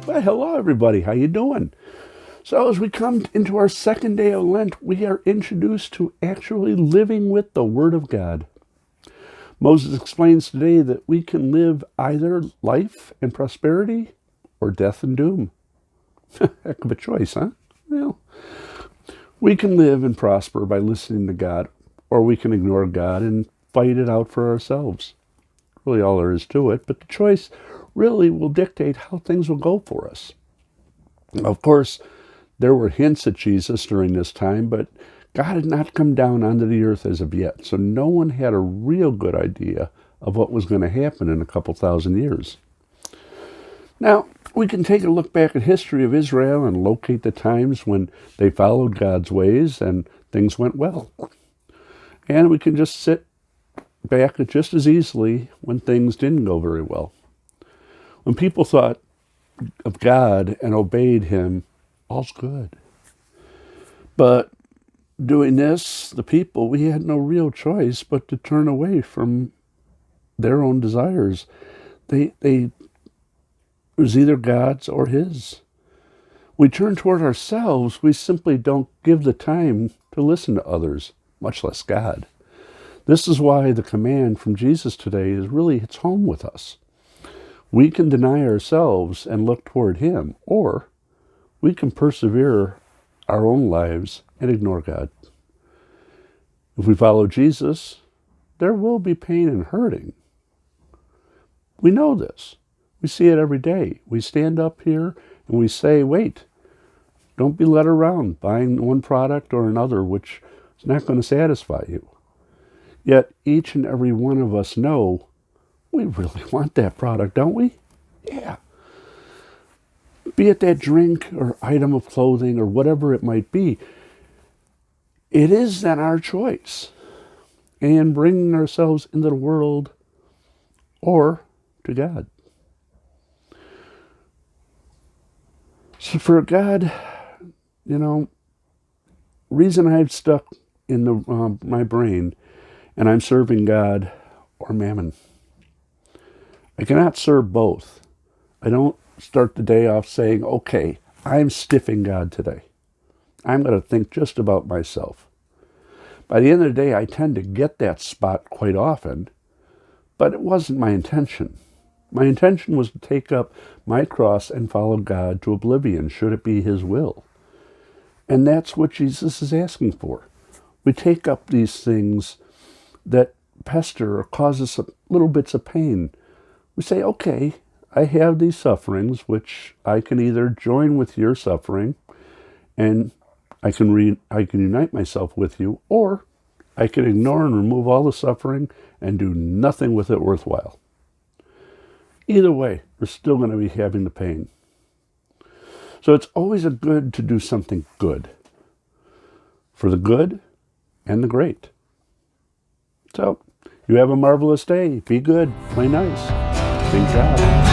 Well, hello everybody. How you doing? So as we come into our second day of Lent, we are introduced to actually living with the Word of God. Moses explains today that we can live either life and prosperity or death and doom. Heck of a choice, huh? Well, we can live and prosper by listening to God, or we can ignore God and fight it out for ourselves. Really all there is to it, but the choice really will dictate how things will go for us. Of course, there were hints at Jesus during this time, but God had not come down onto the earth as of yet, so no one had a real good idea of what was going to happen in a couple thousand years. Now, we can take a look back at history of Israel and locate the times when they followed God's ways and things went well. And we can just sit back just as easily when things didn't go very well. When people thought of God and obeyed Him, all's good. But doing this, the people, we had no real choice but to turn away from their own desires. It was either God's or His. We turn toward ourselves, we simply don't give the time to listen to others, much less God. This is why the command from Jesus today hits home with us. We can deny ourselves and look toward Him, or we can persevere our own lives and ignore God. If we follow Jesus, there will be pain and hurting. We know this. We see it every day. We stand up here and we say, wait, don't be led around buying one product or another which is not going to satisfy you. Yet each and every one of us know we really want that product, don't we? Yeah. Be it that drink or item of clothing or whatever it might be, it is then our choice. And bringing ourselves into the world or to God. So for God, reason I've stuck in my brain and I'm serving God or mammon. I cannot serve both. I don't start the day off saying, okay, I'm stiffing God today. I'm going to think just about myself. By the end of the day, I tend to get that spot quite often, but it wasn't my intention. My intention was to take up my cross and follow God to oblivion, should it be His will. And that's what Jesus is asking for. We take up these things that pester or cause us little bits of pain. We say, okay, I have these sufferings, which I can either join with your suffering, and I can unite myself with you, or I can ignore and remove all the suffering and do nothing with it worthwhile. Either way, we're still going to be having the pain. So it's always good to do something good, for the good and the great. So, you have a marvelous day. Be good. Play nice. Thank God.